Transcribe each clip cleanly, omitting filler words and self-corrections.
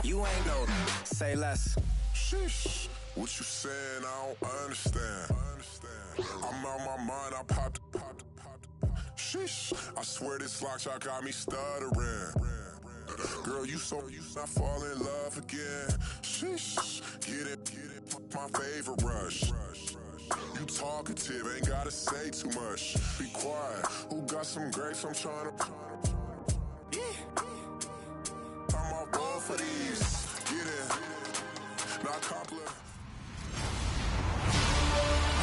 You ain't no. Say less. Sheesh. What you saying? I don't understand. I'm out my mind. I popped. Sheesh. I swear this lock shot got me stuttering. Girl, you not fall in love again. Sheesh. Get it. My favorite rush. You talkative, ain't gotta say too much. Be quiet. Who got some grapes? I'm trying to. I'm all ball for these. Get in. Not compliment.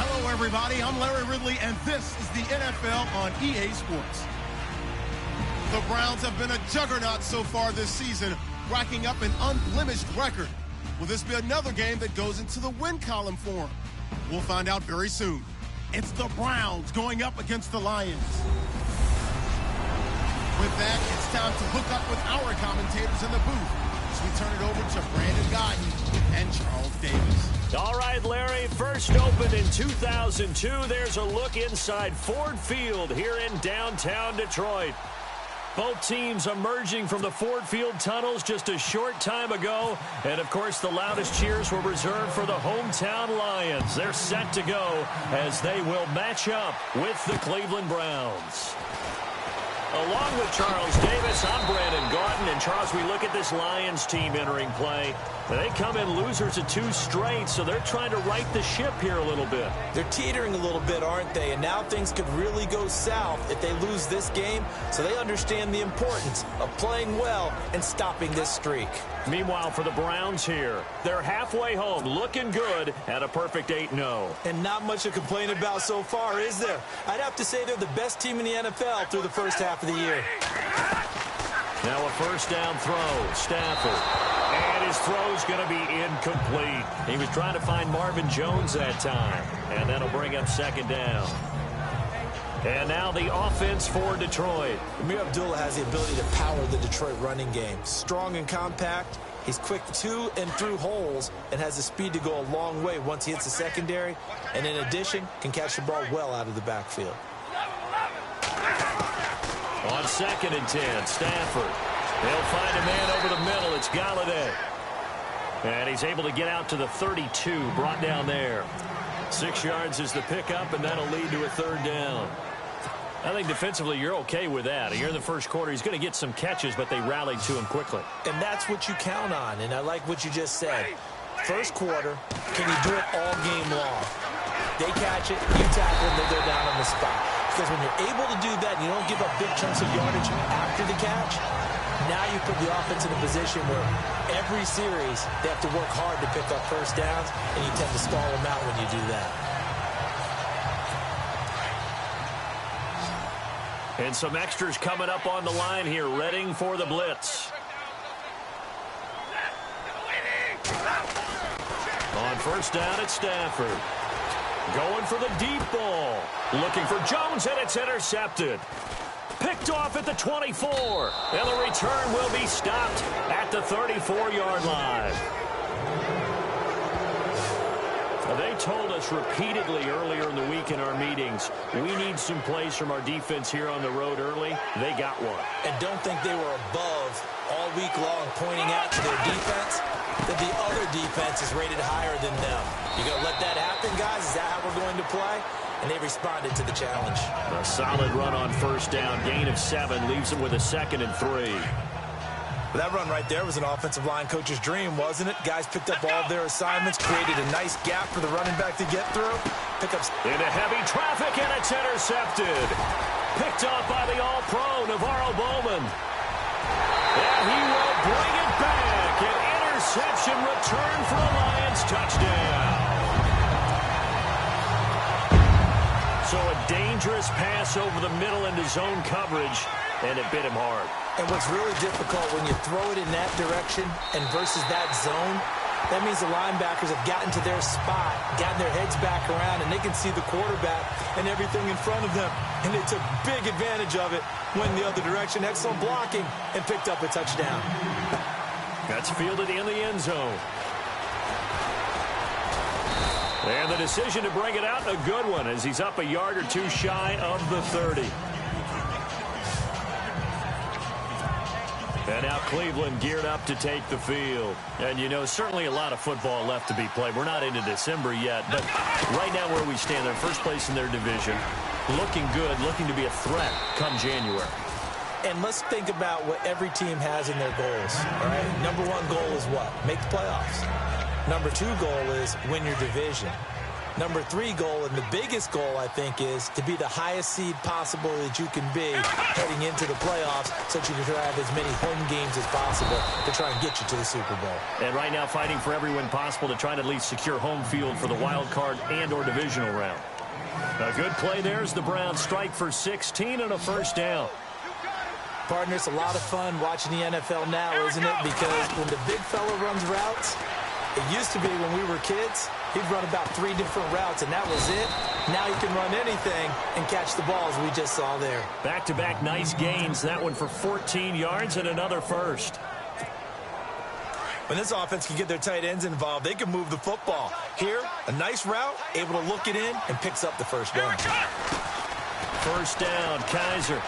Hello, everybody. I'm Larry Ridley, and this is the NFL on EA Sports. The Browns have been a juggernaut so far this season, racking up an unblemished record. Will this be another game that goes into the win column for them? We'll find out very soon. It's the Browns going up against the Lions. With that, it's time to hook up with our commentators in the booth as we turn it over to Brandon Guyton and Charles Davis. All right, Larry, first opened in 2002. There's a look inside Ford Field here in downtown Detroit. Both teams emerging from the Ford Field tunnels just a short time ago. And, of course, the loudest cheers were reserved for the hometown Lions. They're set to go as they will match up with the Cleveland Browns. Along with Charles Davis, I'm Brandon Guyton. And, Charles, we look at this Lions team entering play. They come in losers of 2 straight, so they're trying to right the ship here a little bit. They're teetering a little bit, aren't they? And now things could really go south if they lose this game, so they understand the importance of playing well and stopping this streak. Meanwhile, for the Browns here, they're halfway home, looking good at a perfect 8-0. And not much to complain about so far, is there? I'd have to say they're the best team in the NFL through the first half of the year. Now a first down throw, Stafford. And his throw's going to be incomplete. He was trying to find Marvin Jones that time. And that'll bring up second down. And now the offense for Detroit. Amir Abdullah has the ability to power the Detroit running game. Strong and compact. He's quick to and through holes and has the speed to go a long way once he hits the secondary. And in addition, can catch the ball well out of the backfield. On 2nd and 10, Stafford. They'll find a man over the middle. It's Galladay. And he's able to get out to the 32, brought down there. 6 yards is the pickup, and that'll lead to a third down. I think defensively you're okay with that. Here in the first quarter, he's going to get some catches, but they rallied to him quickly. And that's what you count on, and I like what you just said. First quarter, can you do it all game long? They catch it, you tackle them, they're down on the spot. Because when you're able to do that, and you don't give up big chunks of yardage after the catch, now you put the offense in a position where every series they have to work hard to pick up first downs, and you tend to stall them out when you do that. And some extras coming up on the line here, readying for the blitz. On first down, it's Stafford. Going for the deep ball. Looking for Jones, and it's intercepted. Picked off at the 24. And the return will be stopped at the 34-yard line. They told us repeatedly earlier in the week in our meetings, we need some plays from our defense here on the road early. They got one. And don't think they were above all week long pointing out to their defense that the other defense is rated higher than them. You going to let that happen, guys? Is that how we're going to play? And they responded to the challenge. A solid run on first down. Gain of 7 leaves them with a 2nd and 3. That run right there was an offensive line coach's dream, wasn't it? Guys picked up all of their assignments, created a nice gap for the running back to get through. Pickups into heavy traffic, and it's intercepted. Picked off by the all-pro, Navarro Bowman. And he will bring it back. An interception return for a Lions touchdown. So a dangerous pass over the middle into zone coverage, and it bit him hard. And what's really difficult when you throw it in that direction and versus that zone, that means the linebackers have gotten to their spot, gotten their heads back around, and they can see the quarterback and everything in front of them. And they took big advantage of it, went the other direction, excellent blocking, and picked up a touchdown. That's fielded in the end zone. And the decision to bring it out, a good one, as he's up a yard or two shy of the 30. And now Cleveland geared up to take the field. And, you know, certainly a lot of football left to be played. We're not into December yet, but right now where we stand, they're first place in their division, looking good, looking to be a threat come January. And let's think about what every team has in their goals, all right? Number one goal is what? Make the playoffs. Number two goal is win your division. Number three goal, and the biggest goal, I think, is to be the highest seed possible that you can be heading into the playoffs so that you can have as many home games as possible to try and get you to the Super Bowl. And right now fighting for every win possible to try to at least secure home field for the wild card and or divisional round. A good play there as the Browns strike for 16 and a first down. Partner, it's a lot of fun watching the NFL now, isn't it? Because when the big fella runs routes, it used to be when we were kids, he'd run about 3 different routes, and that was it. Now he can run anything and catch the balls we just saw there. Back-to-back nice gains. That one for 14 yards and another first. When this offense can get their tight ends involved, they can move the football. Here, a nice route, able to look it in, and picks up the first down. First down, Kaiser.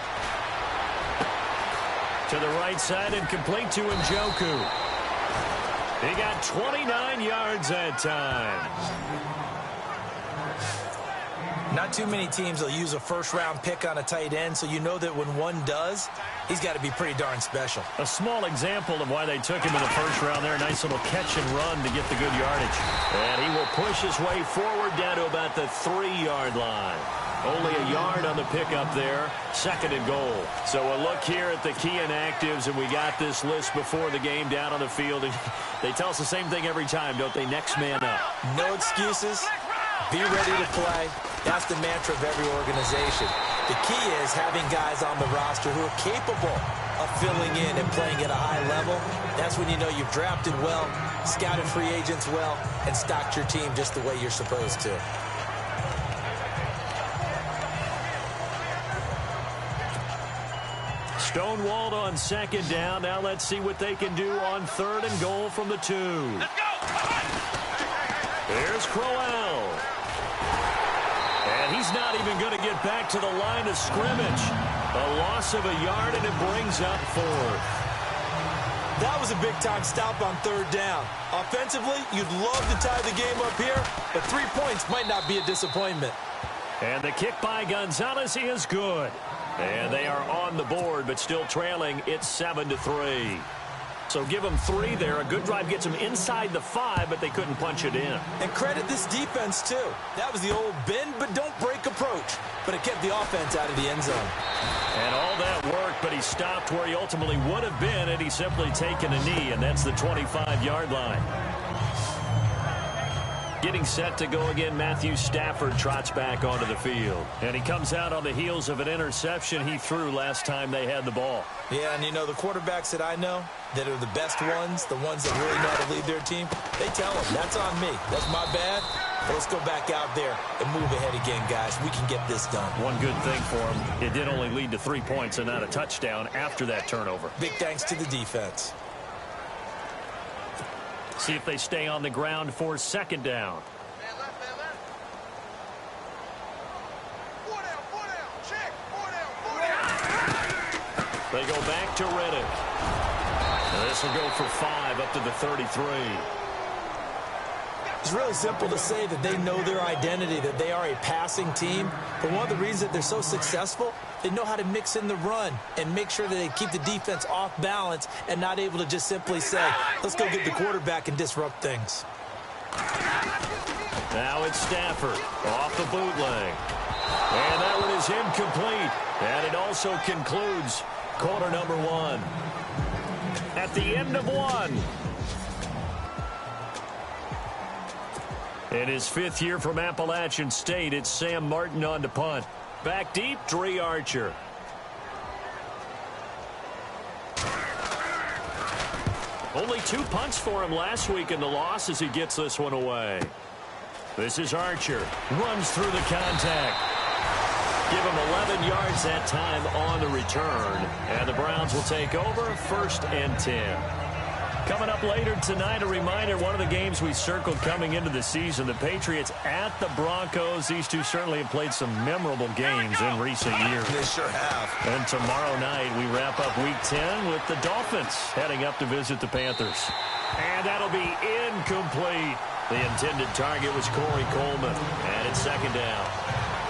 To the right side and complete to Njoku. He got 29 yards that time. Not too many teams will use a first-round pick on a tight end, so you know that when one does, he's got to be pretty darn special. A small example of why they took him in the first round there. Nice little catch and run to get the good yardage. And he will push his way forward down to about the 3-yard line. Only a yard on the pickup there. Second and goal. So a look here at the key inactives, and we got this list before the game down on the field. And they tell us the same thing every time, don't they? Next man up. No excuses. Be ready to play. That's the mantra of every organization. The key is having guys on the roster who are capable of filling in and playing at a high level. That's when you know you've drafted well, scouted free agents well, and stocked your team just the way you're supposed to. Stonewalled on second down. Now let's see what they can do on third and goal from the 2. Let's go. Here's Crowell. And he's not even going to get back to the line of scrimmage. A loss of a yard, and it brings up 4th. That was a big-time stop on third down. Offensively, you'd love to tie the game up here, but 3 points might not be a disappointment. And the kick by Gonzalez is good. And they are on the board, but still trailing. It's 7-3. So give them 3 there. A good drive gets them inside the 5, but they couldn't punch it in. And credit this defense, too. That was the old bend but don't break approach. But it kept the offense out of the end zone. And all that worked, but he stopped where he ultimately would have been had he simply taken a knee, and that's the 25-yard line. Getting set to go again, Matthew Stafford trots back onto the field. And he comes out on the heels of an interception he threw last time they had the ball. Yeah, and you know, the quarterbacks that I know that are the best ones, the ones that really know how to lead their team, they tell them, that's on me. That's my bad. But let's go back out there and move ahead again, guys. We can get this done. One good thing for him, it did only lead to 3 points and not a touchdown after that turnover. Big thanks to the defense. See if they stay on the ground for second down. They go back to Reddick. This will go for 5 up to the 33. It's really simple to say that they know their identity, that they are a passing team. But one of the reasons that they're so successful, they know how to mix in the run and make sure that they keep the defense off balance and not able to just simply say, let's go get the quarterback and disrupt things. Now it's Stafford off the bootleg. And that one is incomplete. And it also concludes quarter number 1. At the end of 1. In his 5th year from Appalachian State, it's Sam Martin on to punt. Back deep, Dre Archer. Only 2 punts for him last week in the loss as he gets this one away. This is Archer. Runs through the contact. Give him 11 yards that time on the return. And the Browns will take over 1st and 10. Coming up later tonight, a reminder, one of the games we circled coming into the season, the Patriots at the Broncos. These two certainly have played some memorable games in recent years. They sure have. And tomorrow night, we wrap up Week 10 with the Dolphins heading up to visit the Panthers. And that'll be incomplete. The intended target was Corey Coleman. And it's second down.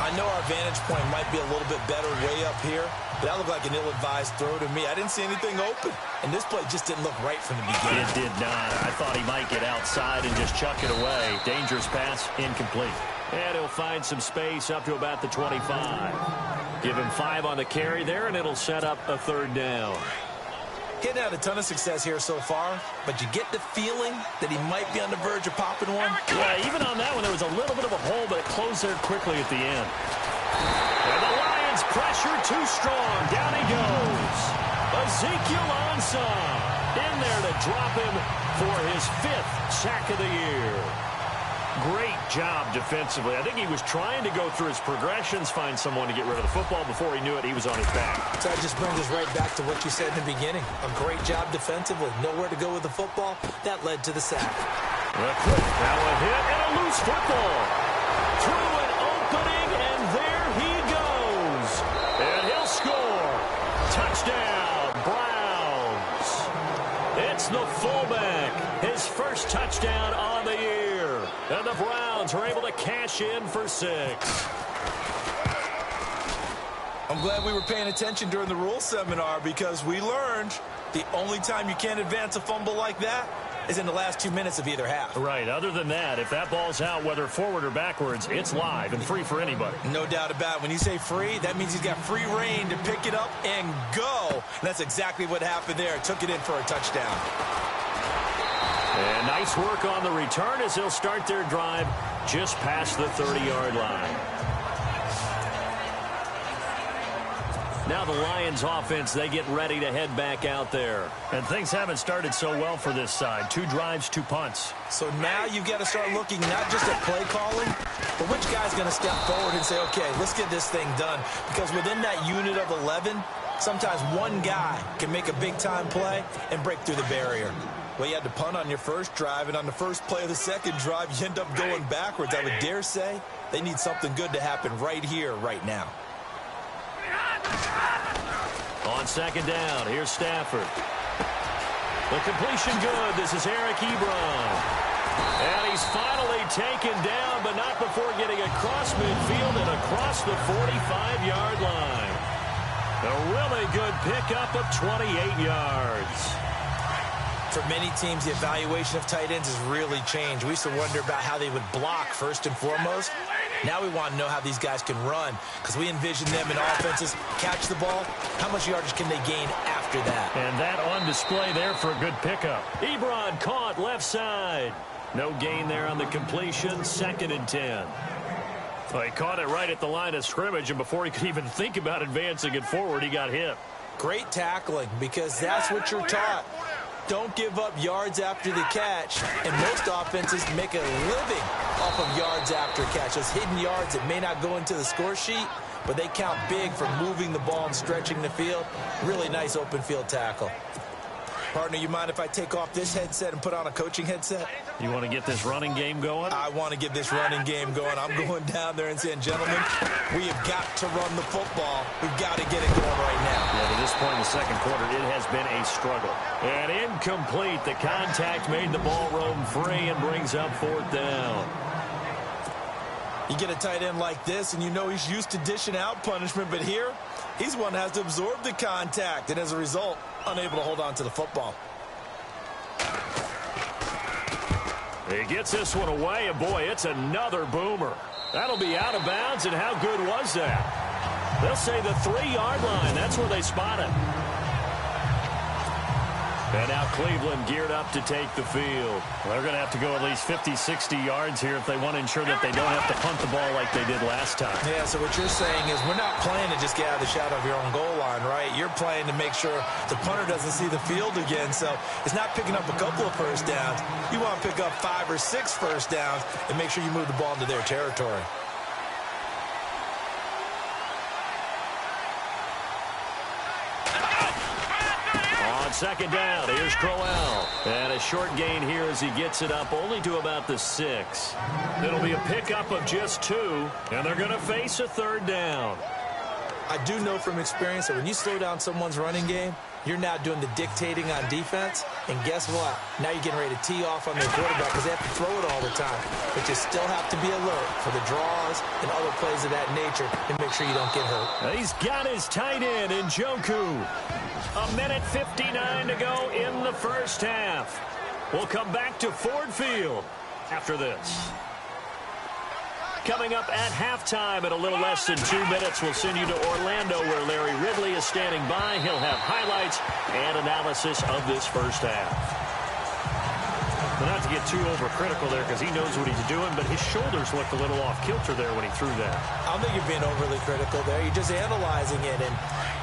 I know our vantage point might be a little bit better way up here, but that looked like an ill-advised throw to me. I didn't see anything open, and this play just didn't look right from the beginning. It did not. I thought he might get outside and just chuck it away. Dangerous pass, incomplete. And he'll find some space up to about the 25. Give him 5 on the carry there, and it'll set up a third down. Getting out a ton of success here so far, but you get the feeling that he might be on the verge of popping one. Yeah, even on that one, there was a little bit of a hole, but it closed there quickly at the end. And the Lions pressure too strong. Down he goes. Ezekiel Ansah in there to drop him for his 5th sack of the year. Great job defensively. I think he was trying to go through his progressions, find someone to get rid of the football. Before he knew it, he was on his back. So that just brings us right back to what you said in the beginning. A great job defensively. Nowhere to go with the football. That led to the sack. Now a hit and a loose football. Through an opening, and there he goes. And he'll score. Touchdown, Browns. It's the fullback. His first touchdown on the year. And the Browns are able to cash in for 6. I'm glad we were paying attention during the rules seminar because we learned the only time you can't advance a fumble like that is in the last 2 minutes of either half. Right. Other than that, if that ball's out, whether forward or backwards, it's live and free for anybody. No doubt about it. When you say free, that means he's got free reign to pick it up and go. And that's exactly what happened there. Took it in for a touchdown. And nice work on the return as they'll start their drive just past the 30-yard line. Now the Lions offense, they get ready to head back out there. And things haven't started so well for this side. 2 drives, 2 punts. So now you've got to start looking not just at play calling, but which guy's going to step forward and say, okay, let's get this thing done. Because within that unit of 11, sometimes one guy can make a big-time play and break through the barrier. Well, you had to punt on your first drive, and on the first play of the second drive, you end up going backwards. I would dare say they need something good to happen right here, right now. On second down, here's Stafford. The completion good. This is Eric Ebron. And he's finally taken down, but not before getting across midfield and across the 45-yard line. A really good pickup of 28 yards. For many teams, the evaluation of tight ends has really changed. We used to wonder about how they would block first and foremost. Now we want to know how these guys can run because we envision them in offenses catch the ball. How much yardage can they gain after that? And that on display there for a good pickup. Ebron caught left side. No gain there on the completion. 2nd and 10. Well, he caught it right at the line of scrimmage, and before he could even think about advancing it forward, he got hit. Great tackling because that's what you're taught. Don't give up yards after the catch, and most offenses make a living off of yards after catch. Those hidden yards that may not go into the score sheet, but they count big for moving the ball and stretching the field. Really nice open field tackle. Partner, you mind if I take off this headset and put on a coaching headset? You want to get this running game going? I want to get this running game going. I'm going down there and saying, gentlemen, we have got to run the football. We've got to get it going right now. Yeah, to this point in the second quarter, it has been a struggle. And incomplete. The contact made the ball roam free and brings up 4th down. You get a tight end like this, and you know he's used to dishing out punishment, but here, he's one that has to absorb the contact, and as a result, unable to hold on to the football. He gets this one away, and boy, it's another boomer. That'll be out of bounds, and how good was that? They'll say the 3-yard line. That's where they spot it. And now Cleveland geared up to take the field. Well, they're going to have to go at least 50, 60 yards here if they want to ensure that they don't have to punt the ball like they did last time. Yeah, so what you're saying is we're not playing to just get out of the shadow of your own goal line, right? You're playing to make sure the punter doesn't see the field again. So it's not picking up a couple of first downs. You want to pick up 5 or 6 first downs and make sure you move the ball into their territory. second down. Here's Crowell. And a short gain here as he gets it up only to about the 6. It'll be a pickup of just 2, and they're going to face a third down. I do know from experience that when you slow down someone's running game, you're now doing the dictating on defense. And guess what? Now you're getting ready to tee off on their quarterback because they have to throw it all the time. But you still have to be alert for the draws and other plays of that nature and make sure you don't get hurt. He's got his tight end in Njoku. 1:59 to go in the first half. We'll come back to Ford Field after this. Coming up at halftime in a little less than 2 minutes, we'll send you to Orlando where Larry Ridley is standing by. He'll have highlights and analysis of this first half. But not to get too overcritical there because he knows what he's doing, but his shoulders looked a little off kilter there when he threw that. I don't think you're being overly critical there. You're just analyzing it, and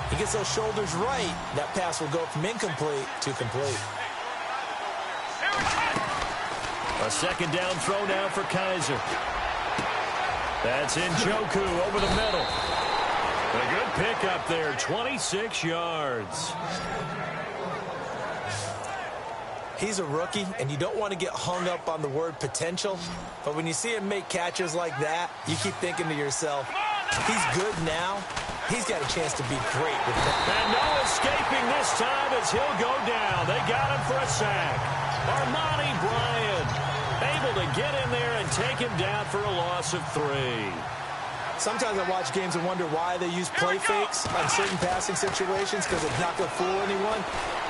he gets those shoulders right. That pass will go from incomplete to complete. A second down throw now for Kaiser. That's Njoku over the middle. A good pickup there, 26 yards. He's a rookie, and you don't want to get hung up on the word potential. But when you see him make catches like that, you keep thinking to yourself, he's good now. He's got a chance to be great with that. And no escaping this time as he'll go down. They got him for a sack. Armani Bryant able to get in there and take him down for a loss of 3. Sometimes I watch games and wonder why they use play fakes on certain passing situations because it's not going to fool anyone.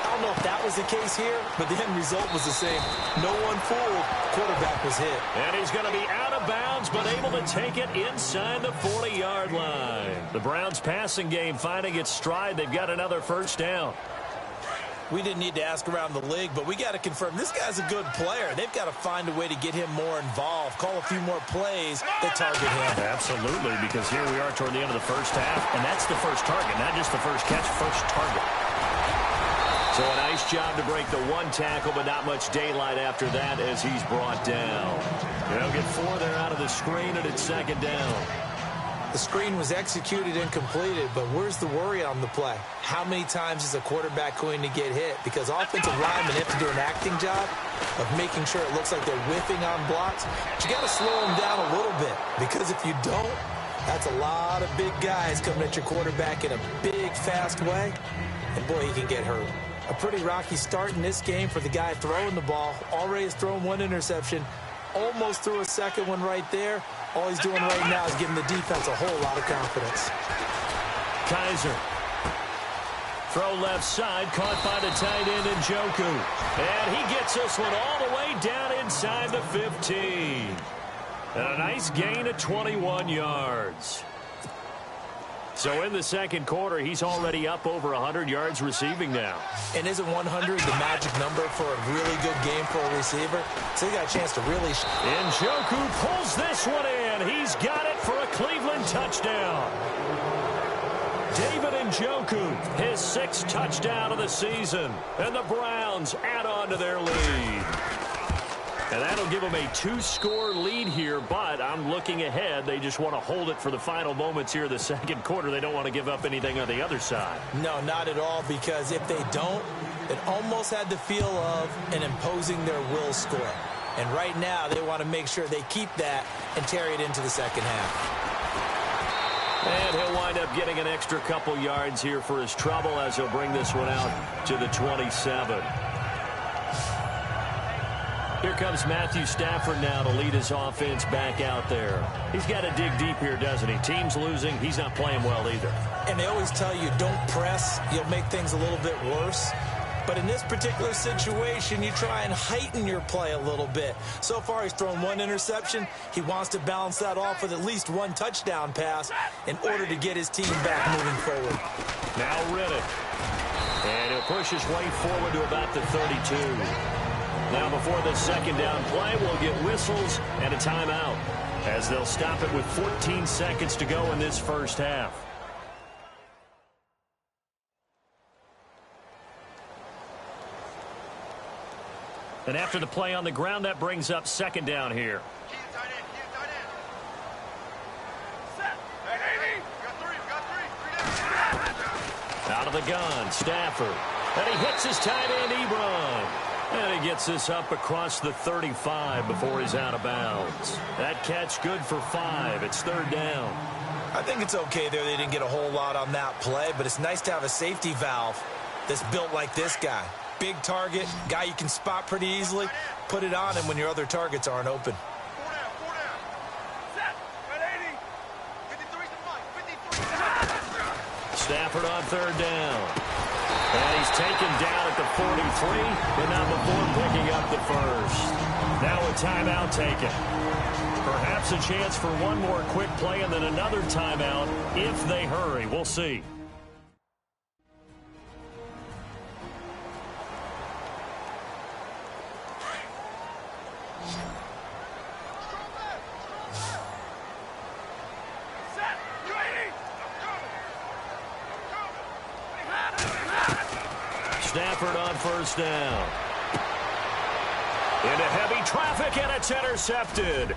I don't know if that was the case here, but the end result was the same. No one fooled. Quarterback was hit. And he's going to be out of bounds, but able to take it inside the 40-yard line. The Browns' passing game finding its stride. They've got another first down. We didn't need to ask around the league, but we got to confirm this guy's a good player. They've got to find a way to get him more involved, call a few more plays that target him. Absolutely, because here we are toward the end of the first half, and that's the first target, not just the first catch, first target. So a nice job to break the 1 tackle, but not much daylight after that as he's brought down. They'll get 4 there out of the screen, and it's second down. The screen was executed and completed, but where's the worry on the play? How many times is a quarterback going to get hit? Because offensive linemen have to do an acting job of making sure it looks like they're whiffing on blocks. But you got to slow them down a little bit, because if you don't, that's a lot of big guys coming at your quarterback in a big, fast way, and boy, he can get hurt. A pretty rocky start in this game for the guy throwing the ball. Already has thrown 1 interception, almost threw a second one right there. All he's doing right now is giving the defense a whole lot of confidence. Kaiser. Throw left side, caught by the tight end Njoku. And he gets this one all the way down inside the 15. And a nice gain of 21 yards. So in the second quarter, he's already up over 100 yards receiving now. And isn't 100 the magic number for a really good game for a receiver? So he got a chance to really... Njoku pulls this one in. He's got it for a Cleveland touchdown. David Njoku, his 6th touchdown of the season. And the Browns add on to their lead. And that'll give them a 2-score lead here, but I'm looking ahead. They just want to hold it for the final moments here of the second quarter. They don't want to give up anything on the other side. No, not at all, because if they don't, it almost had the feel of an imposing their will score. And right now, they want to make sure they keep that and carry it into the second half. And he'll wind up getting an extra couple yards here for his trouble as he'll bring this one out to the 27. Here comes Matthew Stafford now to lead his offense back out there. He's got to dig deep here, doesn't he? Team's losing. He's not playing well either. And they always tell you, don't press. You'll make things a little bit worse. But in this particular situation, you try and heighten your play a little bit. So far, he's thrown 1 interception. He wants to balance that off with at least 1 touchdown pass in order to get his team back moving forward. Now Riddick. And he'll push his way forward to about the 32. Now before the second down play, we'll get whistles and a timeout as they'll stop it with 14 seconds to go in this first half. And after the play on the ground, that brings up second down here. Out of the gun, Stafford. And he hits his tight end, Ebron. And he gets this up across the 35 before he's out of bounds. That catch good for 5. It's third down. I think it's okay there. They didn't get a whole lot on that play, but it's nice to have a safety valve that's built like this guy. Big target, guy you can spot pretty easily. Put it on him when your other targets aren't open. Stafford on third down. And he's taken down at the 43, but not before picking up the first. Now a timeout taken. Perhaps a chance for one more quick play and then another timeout if they hurry. We'll see. Stafford on first down. Into heavy traffic, and it's intercepted.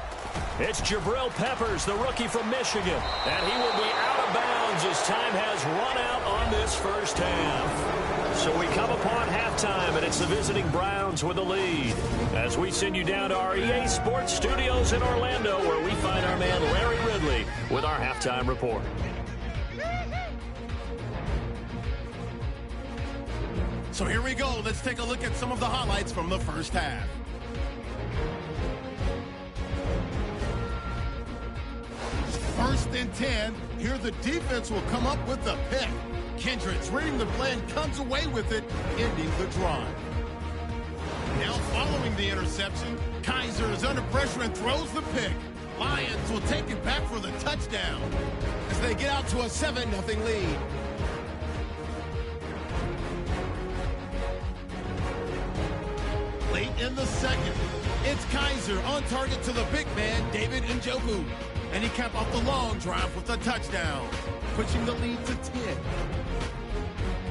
It's Jabril Peppers, the rookie from Michigan. And he will be out of bounds as time has run out on this first half. So we come upon halftime, and it's the visiting Browns with the lead. As we send you down to our EA Sports Studios in Orlando, where we find our man Larry Ridley with our halftime report. So here we go. Let's take a look at some of the highlights from the first half. First and 10. Here the defense will come up with the pick. Kendricks reading the play and comes away with it, ending the drive. Now following the interception, Kaiser is under pressure and throws the pick. Lions will take it back for the touchdown as they get out to a 7-0 lead. Late in the second, it's Kaiser on target to the big man, David Njoku. And he capped off the long drive with a touchdown, pushing the lead to 10.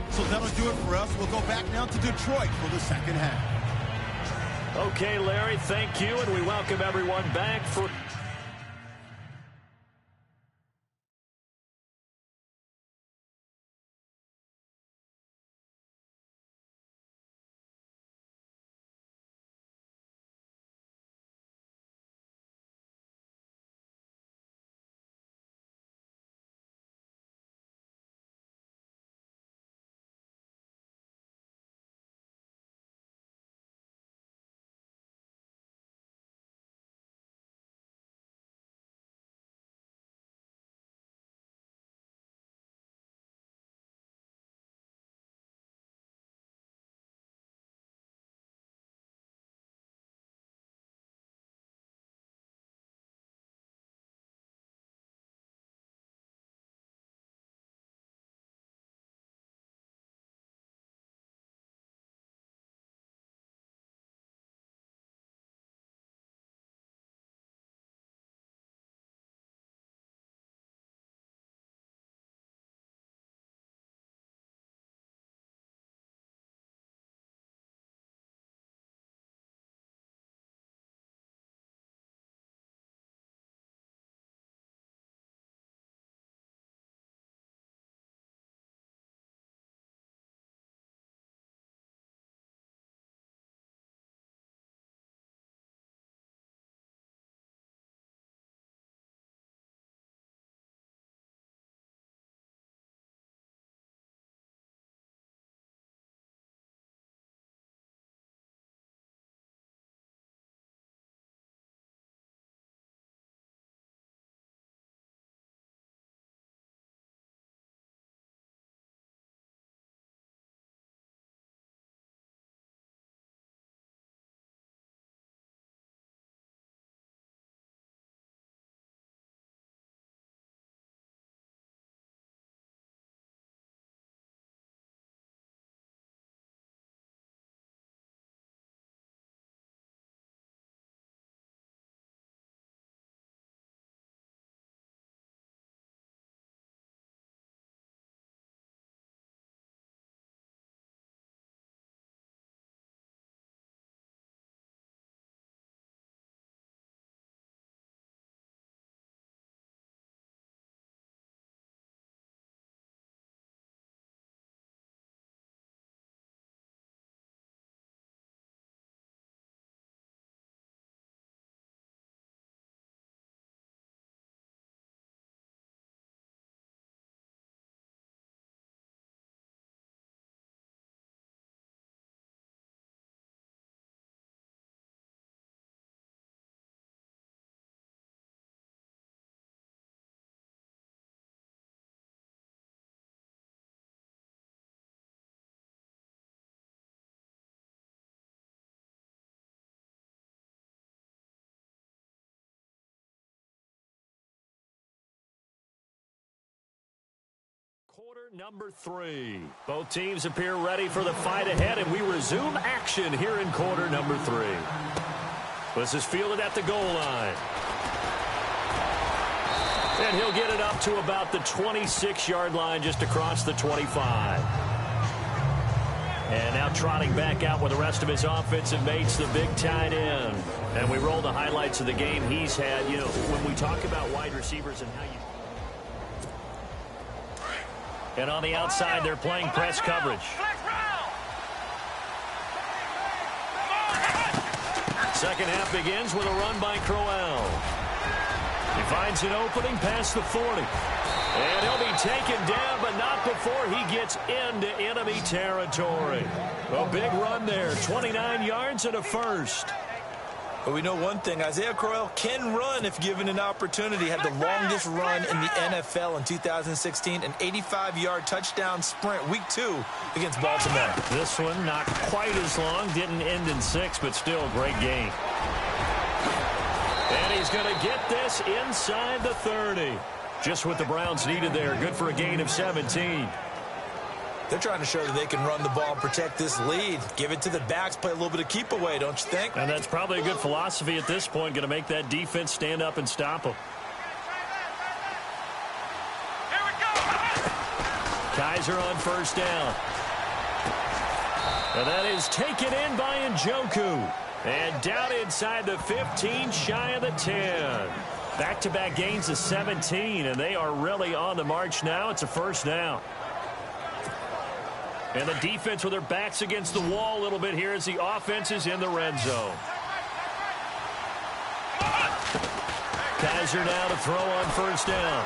So that'll do it for us. We'll go back now to Detroit for the second half. Okay, Larry, thank you, and we welcome everyone back for... Quarter number 3. Both teams appear ready for the fight ahead, and we resume action here in quarter number 3. This is fielded at the goal line. And he'll get it up to about the 26-yard line, just across the 25. And now trotting back out with the rest of his offensive mates, the big tight end. And we roll the highlights of the game he's had. You know, when we talk about wide receivers and how you... And on the outside, they're playing press coverage. Second half begins with a run by Crowell. He finds an opening past the 40. And he'll be taken down, but not before he gets into enemy territory. A big run there, 29 yards and a first. But we know one thing, Isaiah Crowell can run if given an opportunity. Had the longest run in the NFL in 2016, an 85-yard touchdown sprint, week 2 against Baltimore. This one not quite as long, didn't end in 6, but still a great game. And he's going to get this inside the 30. Just what the Browns needed there. Good for a gain of 17. They're trying to show that they can run the ball and protect this lead. Give it to the backs, play a little bit of keep away, don't you think? And that's probably a good philosophy at this point. Going to make that defense stand up and stop them. Here we go. Kaiser on first down. And that is taken in by Njoku. And down inside the 15, shy of the 10. Back-to-back gains of 17, and they are really on the march now. It's a first down. And the defense with their backs against the wall a little bit here as the offense is in the red zone. Kaiser now to throw on first down.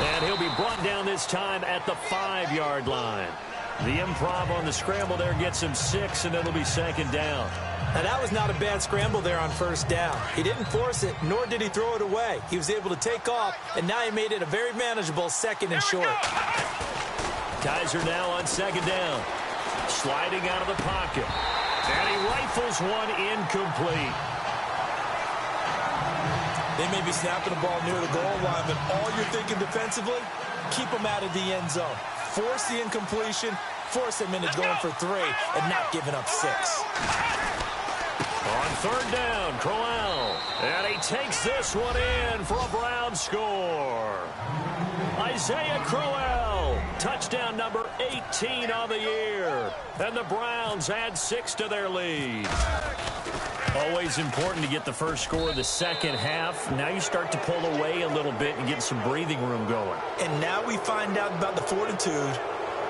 And he'll be brought down this time at the 5-yard line. The improv on the scramble there gets him 6, and it'll be second down. Now, that was not a bad scramble there on first down. He didn't force it, nor did he throw it away. He was able to take off, and now he made it a very manageable second and short. Kaiser now on second down. Sliding out of the pocket. And he rifles one incomplete. They may be snapping the ball near the goal line, but all you're thinking defensively, keep them out of the end zone. Force the incompletion, force them into going for 3, and not giving up 6. On third down, Crowell. And he takes this one in for a Brown score. Isaiah Crowell, touchdown number 18 on the year. And the Browns add 6 to their lead. Always important to get the first score of the second half. Now you start to pull away a little bit and get some breathing room going. And now we find out about the fortitude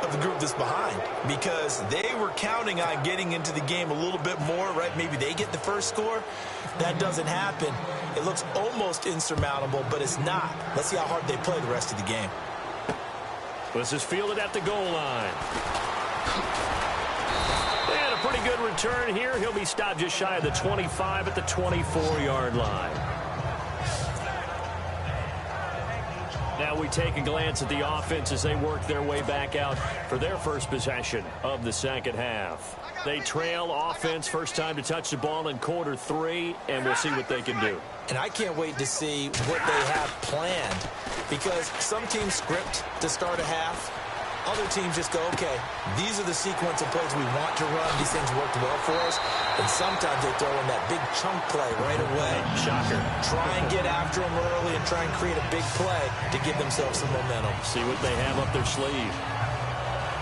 of the group that's behind, because they were counting on getting into the game a little bit more, right? Maybe they get the first score. That doesn't happen. It looks almost insurmountable, but it's not. Let's see how hard they play the rest of the game. This is fielded at the goal line. And a pretty good return here. He'll be stopped just shy of the 25 at the 24-yard line. Now we take a glance at the offense as they work their way back out for their first possession of the second half. They trail offense, first time to touch the ball in quarter 3, and we'll see what they can do. And I can't wait to see what they have planned, because some teams script to start a half. Other teams just go, okay, these are the sequence of plays we want to run. These things worked well for us. And sometimes they throw in that big chunk play right away. Shocker. Try and get after them early and try and create a big play to give themselves some momentum. See what they have up their sleeve.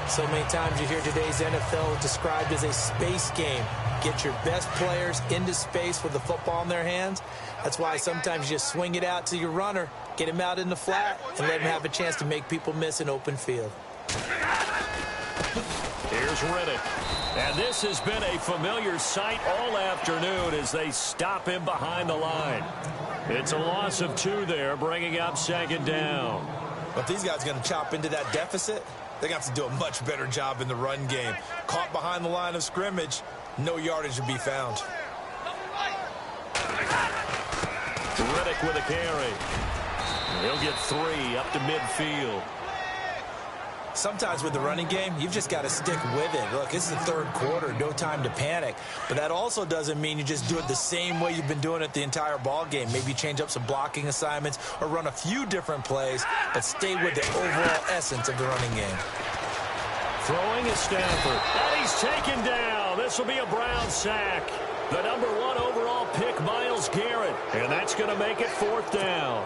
So many times you hear today's NFL described as a space game. Get your best players into space with the football in their hands. That's why sometimes you just swing it out to your runner, get him out in the flat, and let him have a chance to make people miss an open field. Here's Riddick. And this has been a familiar sight all afternoon as they stop him behind the line. It's a loss of 2 there, bringing up second down. But these guys are going to chop into that deficit. They're going to have to do a much better job in the run game. Caught behind the line of scrimmage, no yardage to be found. Riddick with a carry. He'll get 3 up to midfield. Sometimes with the running game, you've just got to stick with it. Look, this is the third quarter, no time to panic. But that also doesn't mean you just do it the same way you've been doing it the entire ball game. Maybe change up some blocking assignments or run a few different plays, but stay with the overall essence of the running game. Throwing is Stafford. And he's taken down. This will be a Brown sack. The #1 overall pick, Myles Garrett. And that's going to make it 4th down.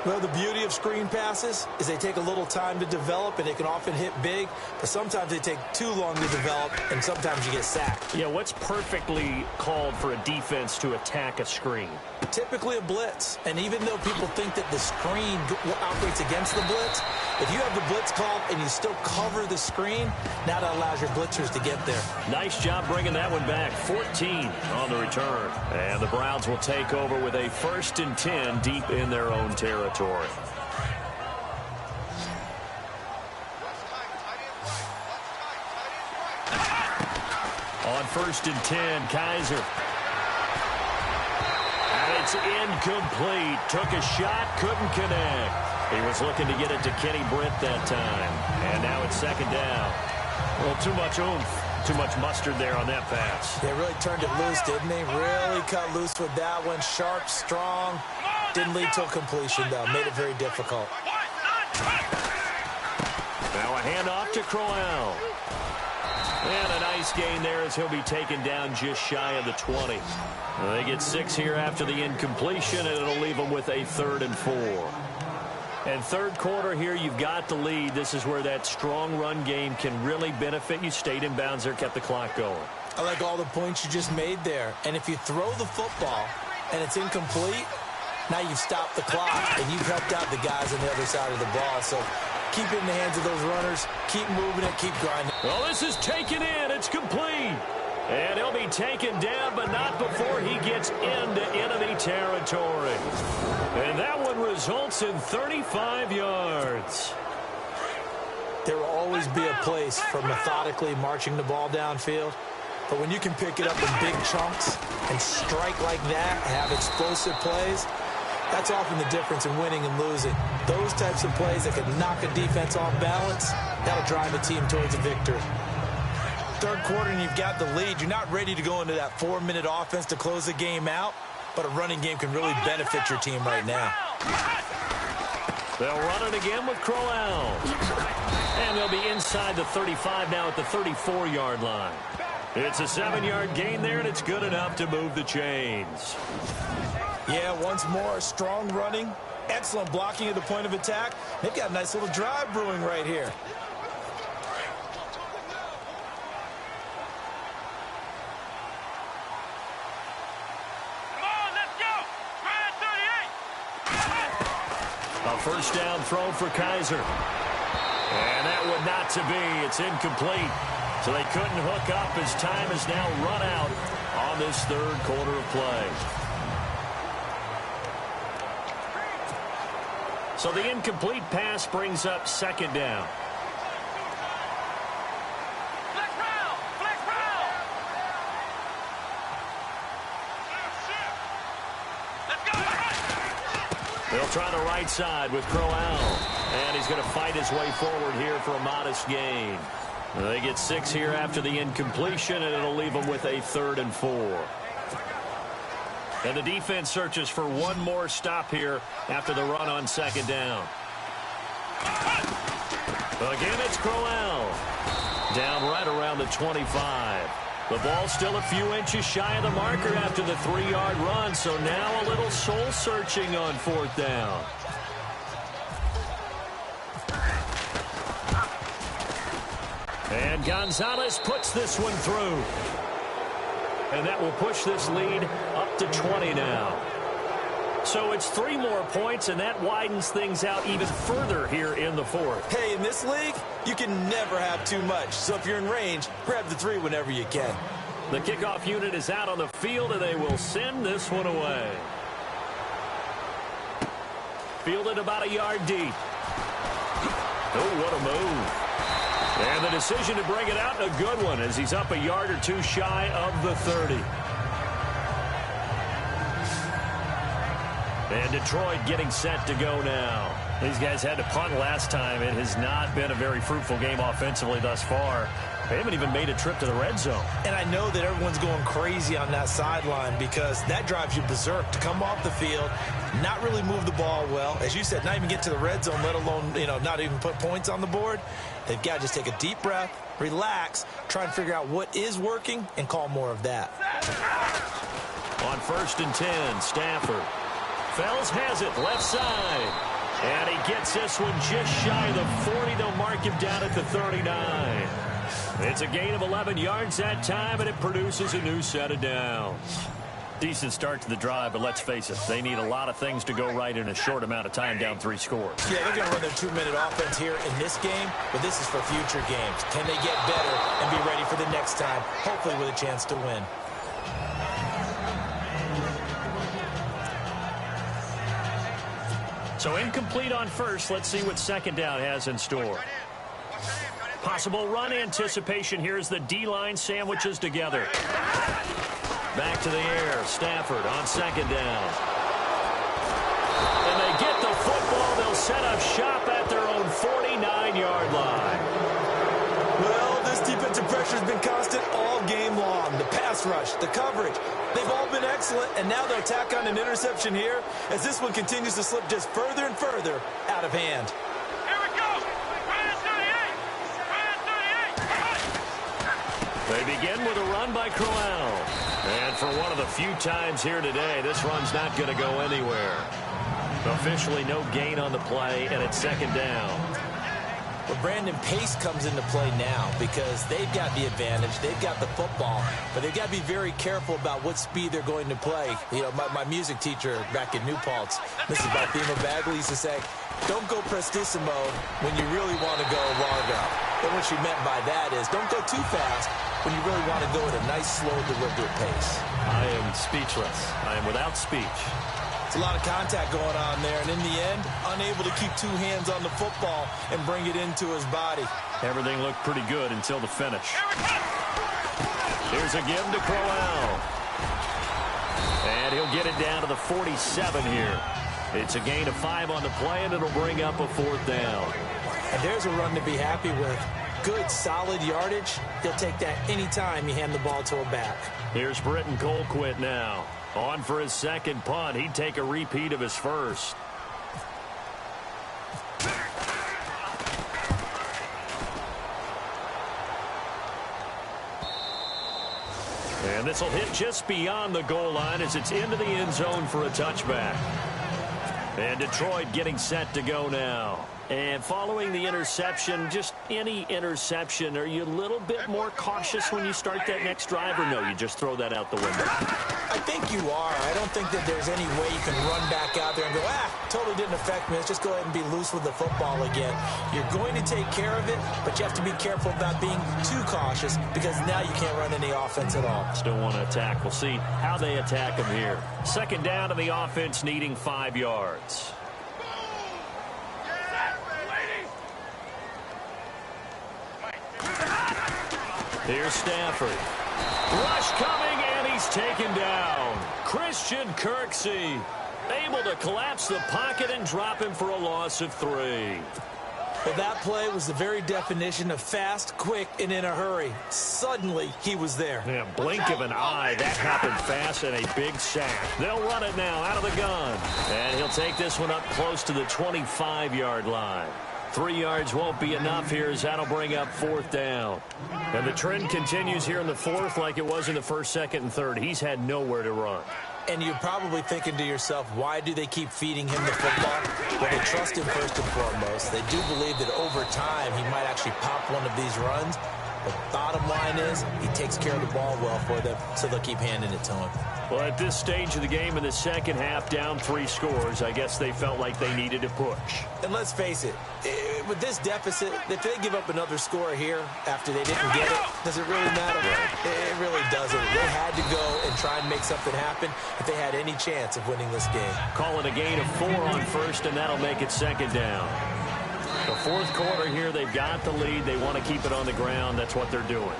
Well, the beauty of screen passes is they take a little time to develop, and they can often hit big, but sometimes they take too long to develop, and sometimes you get sacked. Yeah, what's perfectly called for a defense to attack a screen? Typically a blitz, and even though people think that the screen operates against the blitz, if you have the blitz called and you still cover the screen, now that allows your blitzers to get there. Nice job bringing that one back. 14 on the return. And the Browns will take over with a 1st and 10 deep in their own territory. On 1st and 10, Kaiser. And it's incomplete. Took a shot, couldn't connect. He was looking to get it to Kenny Britt that time. And now it's 2nd down. Well, too much oomph, too much mustard there on that pass. They really turned it loose, didn't they? Really cut loose with that one. Sharp, strong. Didn't lead to a completion, though. Made it very difficult. Now a handoff to Crowell. And a nice gain there as he'll be taken down just shy of the 20. They get 6 here after the incompletion, and it'll leave them with a 3rd and 4. And third quarter here, you've got the lead. This is where that strong run game can really benefit you. Stayed in bounds there, kept the clock going. I like all the points you just made there. And if you throw the football and it's incomplete, now you've stopped the clock and you've helped out the guys on the other side of the ball. So keep it in the hands of those runners. Keep moving it. Keep grinding. Well, this is taken in. It's complete. And he'll be taken down, but not before he gets into enemy territory. And that one results in 35 yards. There will always be a place for methodically marching the ball downfield. But when you can pick it up in big chunks and strike like that, have explosive plays, that's often the difference in winning and losing. Those types of plays that can knock a defense off balance, that'll drive a team towards a victory. Third quarter and you've got the lead. You're not ready to go into that 4-minute offense to close the game out, but a running game can really benefit your team right now. They'll run it again with Crowell. And they'll be inside the 35 now at the 34-yard line. It's a 7-yard gain there, and it's good enough to move the chains. Yeah, once more, strong running, excellent blocking at the point of attack. They've got a nice little drive brewing right here. A first down throw for Kaiser. And that would not to be. It's incomplete. So they couldn't hook up as time is now run out on this third quarter of play. So the incomplete pass brings up 2nd down. They'll try the right side with Crowell. And he's going to fight his way forward here for a modest gain. They get 6 here after the incompletion, and it'll leave them with a 3rd and 4. And the defense searches for one more stop here after the run on 2nd down. Again, it's Crowell. Down right around the 25. The ball still a few inches shy of the marker after the 3-yard run, so now a little soul-searching on 4th down. And Gonzalez puts this one through. And that will push this lead up to 20 now. So it's 3 more points, and that widens things out even further here in the 4th. Hey, in this league, you can never have too much. So if you're in range, grab the 3 whenever you can. The kickoff unit is out on the field, and they will send this one away. Fielded about a yard deep. Oh, what a move. And the decision to bring it out, a good one, as he's up a yard or 2 shy of the 30. And Detroit getting set to go now. These guys had to punt last time. It has not been a very fruitful game offensively thus far. They haven't even made a trip to the red zone. And I know that everyone's going crazy on that sideline because that drives you berserk to come off the field, not really move the ball well. As you said, not even get to the red zone, let alone, not even put points on the board. They've got to just take a deep breath, relax, try and figure out what is working, and call more of that. On 1st and 10, Stafford. Fells has it, left side. And he gets this one just shy of the 40. They'll mark him down at the 39. It's a gain of 11 yards that time, and it produces a new set of downs. Decent start to the drive, but let's face it, they need a lot of things to go right in a short amount of time, down 3 scores. Yeah, they're going to run their 2-minute offense here in this game, but this is for future games. Can they get better and be ready for the next time, hopefully with a chance to win? So incomplete on first. Let's see what second down has in store. Possible run anticipation here as the D-line sandwiches together. Back to the air. Stafford on second down. And they get the football. They'll set up shop at their own 49-yard line. Well, this defensive pressure has been constant all game long. The pass rush, the coverage, they've all been excellent, and now they'll tack on an interception here as this one continues to slip just further and further out of hand. Here we go! They begin with a run by Crowell. And for one of the few times here today, this run's not going to go anywhere. Officially no gain on the play, and it's second down. Well, Brandon, pace comes into play now because they've got the advantage. They've got the football, but they've got to be very careful about what speed they're going to play. My music teacher back in New Paltz, Mrs. Barthema Bagley, used to say, don't go prestissimo when you really want to go largo. And what she meant by that is don't go too fast when you really want to go at a nice, slow, deliberate pace. I am speechless. I am without speech. It's a lot of contact going on there, and in the end, unable to keep 2 hands on the football and bring it into his body. Everything looked pretty good until the finish. Here's a give to Crowell. And he'll get it down to the 47 here. It's a gain of 5 on the play, and it'll bring up a 4th down. And there's a run to be happy with. Good, solid yardage. He'll take that anytime you hand the ball to a back. Here's Britton Colquitt now. On for his second punt. He'd take a repeat of his first. And this will hit just beyond the goal line as it's into the end zone for a touchback. And Detroit getting set to go now. And following the interception, just any interception, are you a little bit more cautious when you start that next drive, or no, you just throw that out the window? I think you are. I don't think that there's any way you can run back out there and go, totally didn't affect me. Let's just go ahead and be loose with the football again. You're going to take care of it, but you have to be careful about being too cautious because now you can't run any offense at all. Still want to attack. We'll see how they attack them here. Second down to the offense needing 5 yards. Here's Stafford. Rush coming, and he's taken down. Christian Kirksey able to collapse the pocket and drop him for a loss of 3. Well, that play was the very definition of fast, quick, and in a hurry. Suddenly, he was there. Yeah, blink of an eye. That happened fast and a big sack. They'll run it now out of the gun. And he'll take this one up close to the 25-yard line. 3 yards won't be enough here as that'll bring up 4th down. And the trend continues here in the 4th like it was in the 1st, 2nd, and 3rd. He's had nowhere to run. And you're probably thinking to yourself, why do they keep feeding him the football? Well, they trust him first and foremost. They do believe that over time he might actually pop one of these runs. The bottom line is he takes care of the ball well for them, so they'll keep handing it to him. Well, at this stage of the game in the second half, down 3 scores, I guess they felt like they needed to push. And let's face it, with this deficit, if they give up another score here after they didn't get it, does it really matter? It really doesn't. They had to go and try and make something happen if they had any chance of winning this game. Call it a gain of 4 on first, and that'll make it second down. The 4th quarter here, they've got the lead. They want to keep it on the ground. That's what they're doing.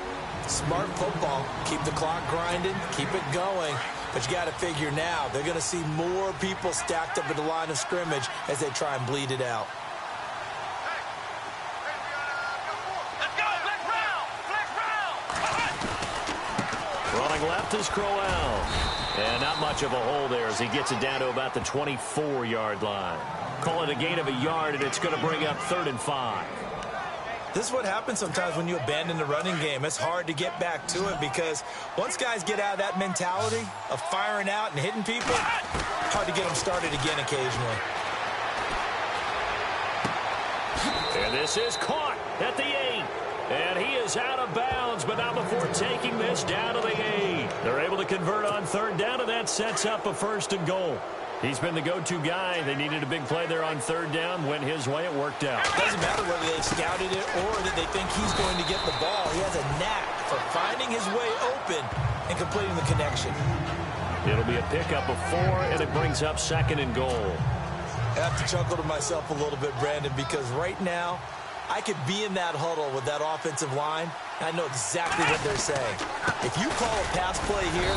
Smart football. Keep the clock grinding. Keep it going. But you got to figure now, they're going to see more people stacked up at the line of scrimmage as they try and bleed it out. Running left is Crowell. And not much of a hole there as he gets it down to about the 24-yard line. Call it a gain of a yard, and it's going to bring up 3rd and 5. This is what happens sometimes when you abandon the running game. It's hard to get back to it because once guys get out of that mentality of firing out and hitting people, hard to get them started again occasionally. And this is caught at the 8. And he is out of bounds, but not before taking this down to the 8. They're able to convert on 3rd down, and that sets up a 1st and goal. He's been the go-to guy. They needed a big play there on 3rd down. Went his way. It worked out. It doesn't matter whether they scouted it or that they think he's going to get the ball. He has a knack for finding his way open and completing the connection. It'll be a pickup of 4, and it brings up 2nd and goal. I have to chuckle to myself a little bit, Brandon, because right now I could be in that huddle with that offensive line, and I know exactly what they're saying. If you call a pass play here,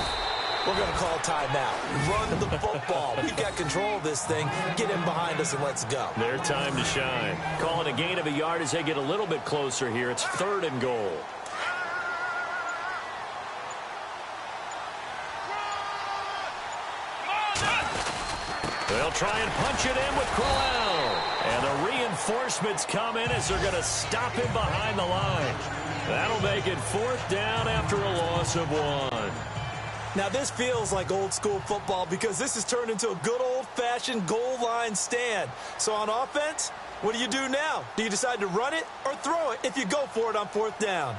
we're going to call a timeout. Run the football. We've got control of this thing. Get in behind us and let's go. Their time to shine. Calling a gain of a yard as they get a little bit closer here. It's 3rd and goal. They'll try and punch it in with Crowell. And the reinforcements come in as they're going to stop him behind the line. That'll make it 4th down after a loss of 1. Now, this feels like old-school football because this has turned into a good old-fashioned goal line stand. So on offense, what do you do now? Do you decide to run it or throw it if you go for it on 4th down?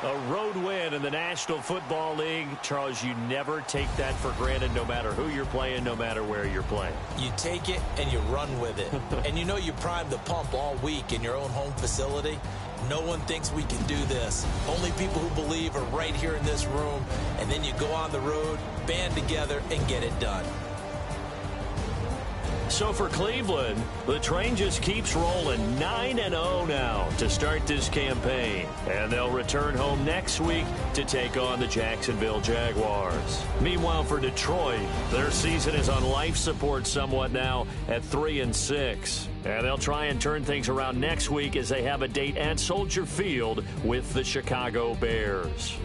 A road win in the National Football League. Charles, you never take that for granted no matter who you're playing, no matter where you're playing. You take it and you run with it. And you know you primed the pump all week in your own home facility. No one thinks we can do this. Only people who believe are right here in this room. And then you go on the road, band together, and get it done. So for Cleveland, the train just keeps rolling 9-0 now to start this campaign. And they'll return home next week to take on the Jacksonville Jaguars. Meanwhile, for Detroit, their season is on life support somewhat now at 3-6. And they'll try and turn things around next week as they have a date at Soldier Field with the Chicago Bears.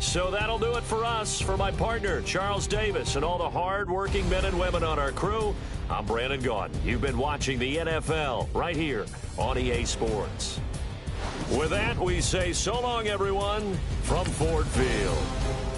So that'll do it for us. For my partner, Charles Davis, and all the hard-working men and women on our crew, I'm Brandon Gaudin. You've been watching the NFL right here on EA Sports. With that, we say so long, everyone, from Ford Field.